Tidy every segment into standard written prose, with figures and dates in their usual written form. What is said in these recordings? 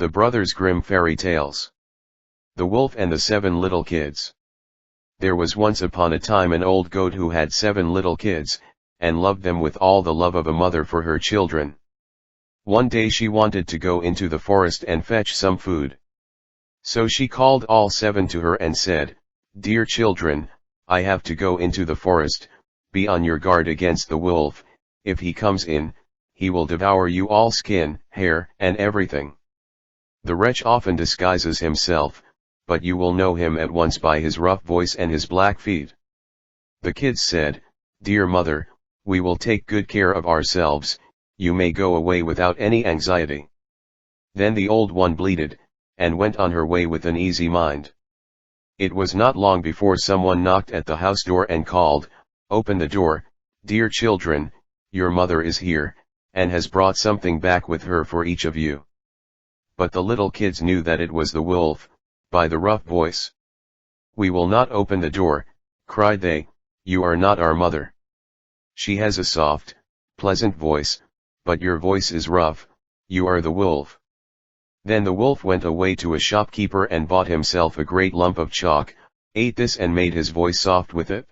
The Brothers Grimm Fairy Tales. The Wolf and the Seven Little Kids. There was once upon a time an old goat who had 7 little kids, and loved them with all the love of a mother for her children. One day she wanted to go into the forest and fetch some food. So she called all 7 to her and said, "Dear children, I have to go into the forest. Be on your guard against the wolf. If he comes in, he will devour you all, skin, hair, and everything. The wretch often disguises himself, but you will know him at once by his rough voice and his black feet." The kids said, "Dear mother, we will take good care of ourselves, you may go away without any anxiety." Then the old one bleated, and went on her way with an easy mind. It was not long before someone knocked at the house door and called, "Open the door, dear children, your mother is here, and has brought something back with her for each of you." But the little kids knew that it was the wolf, by the rough voice. "We will not open the door," cried they, "you are not our mother. She has a soft, pleasant voice, but your voice is rough, you are the wolf." Then the wolf went away to a shopkeeper and bought himself a great lump of chalk, ate this and made his voice soft with it.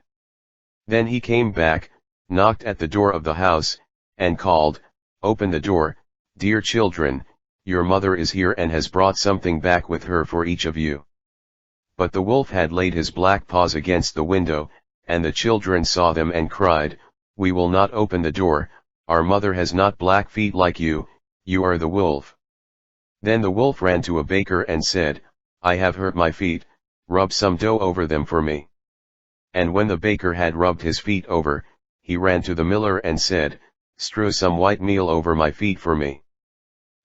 Then he came back, knocked at the door of the house, and called, "Open the door, dear children, your mother is here and has brought something back with her for each of you." But the wolf had laid his black paws against the window, and the children saw them and cried, "We will not open the door, our mother has not black feet like you, you are the wolf." Then the wolf ran to a baker and said, "I have hurt my feet, rub some dough over them for me." And when the baker had rubbed his feet over, he ran to the miller and said, "Strew some white meal over my feet for me."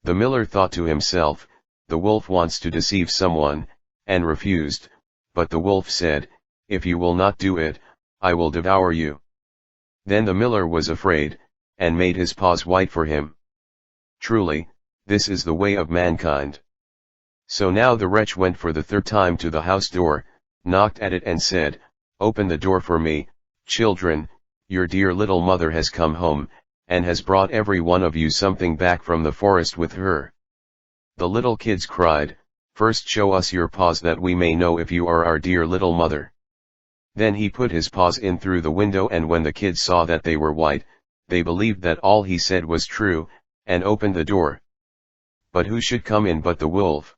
The miller thought to himself, "The wolf wants to deceive someone," and refused, but the wolf said, "If you will not do it, I will devour you." Then the miller was afraid, and made his paws white for him. Truly, this is the way of mankind. So now the wretch went for the 3rd time to the house door, knocked at it and said, "Open the door for me, children, your dear little mother has come home, and has brought every one of you something back from the forest with her." The little kids cried, "First show us your paws that we may know if you are our dear little mother." Then he put his paws in through the window, and when the kids saw that they were white, they believed that all he said was true, and opened the door. But who should come in but the wolf?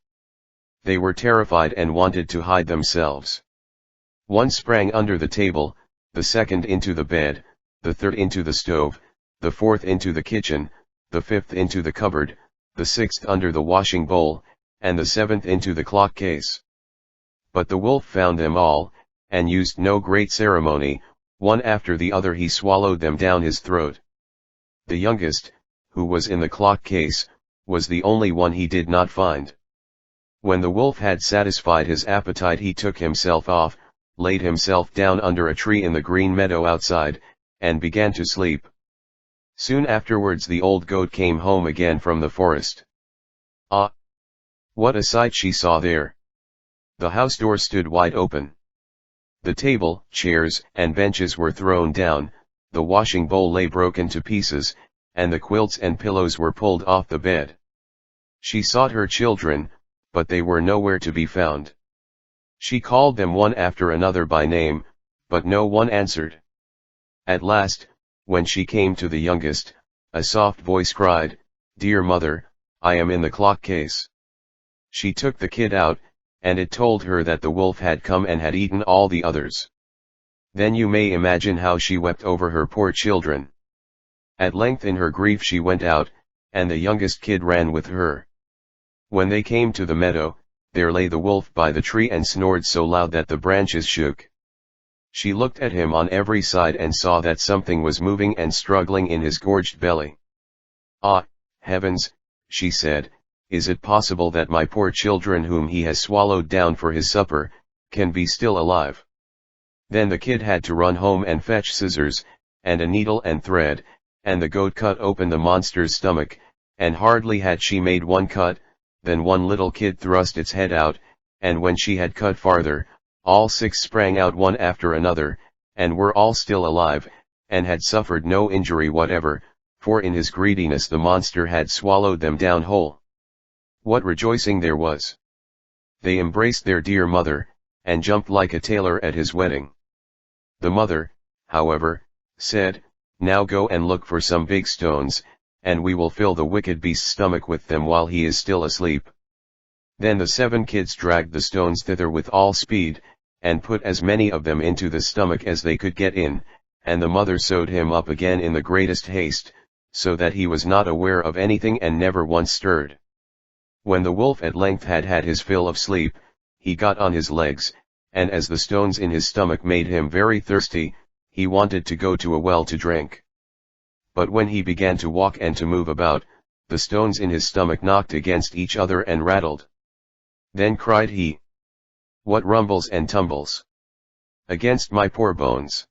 They were terrified and wanted to hide themselves. One sprang under the table, the second into the bed, the third into the stove, the fourth into the kitchen, the fifth into the cupboard, the sixth under the washing bowl, and the 7th into the clock case. But the wolf found them all, and used no great ceremony, one after the other he swallowed them down his throat. The youngest, who was in the clock case, was the only one he did not find. When the wolf had satisfied his appetite, he took himself off, laid himself down under a tree in the green meadow outside, and began to sleep. Soon afterwards the old goat came home again from the forest. Ah! What a sight she saw there! The house door stood wide open. The table, chairs, and benches were thrown down, the washing bowl lay broken to pieces, and the quilts and pillows were pulled off the bed. She sought her children, but they were nowhere to be found. She called them one after another by name, but no one answered. At last, when she came to the youngest, a soft voice cried, "Dear mother, I am in the clock case." She took the kid out, and it told her that the wolf had come and had eaten all the others. Then you may imagine how she wept over her poor children. At length in her grief she went out, and the youngest kid ran with her. When they came to the meadow, there lay the wolf by the tree and snored so loud that the branches shook. She looked at him on every side and saw that something was moving and struggling in his gorged belly. "Ah, heavens," she said, "is it possible that my poor children whom he has swallowed down for his supper, can be still alive?" Then the kid had to run home and fetch scissors, and a needle and thread, and the goat cut open the monster's stomach, and hardly had she made one cut, than one little kid thrust its head out, and when she had cut farther, all 6 sprang out one after another, and were all still alive, and had suffered no injury whatever, for in his greediness the monster had swallowed them down whole. What rejoicing there was! They embraced their dear mother, and jumped like a tailor at his wedding. The mother, however, said, "Now go and look for some big stones, and we will fill the wicked beast's stomach with them while he is still asleep." Then the 7 kids dragged the stones thither with all speed, and put as many of them into the stomach as they could get in, and the mother sewed him up again in the greatest haste, so that he was not aware of anything and never once stirred. When the wolf at length had had his fill of sleep, he got on his legs, and as the stones in his stomach made him very thirsty, he wanted to go to a well to drink. But when he began to walk and to move about, the stones in his stomach knocked against each other and rattled. Then cried he, "What rumbles and tumbles against my poor bones?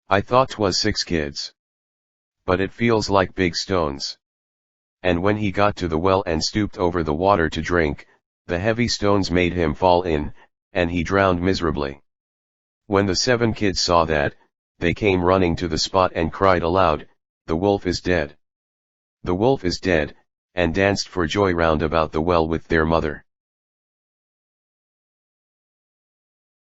I thought 'twas 6 kids. But it feels like big stones." And when he got to the well and stooped over the water to drink, the heavy stones made him fall in, and he drowned miserably. When the 7 kids saw that, they came running to the spot and cried aloud, "The wolf is dead! The wolf is dead," and danced for joy round about the well with their mother.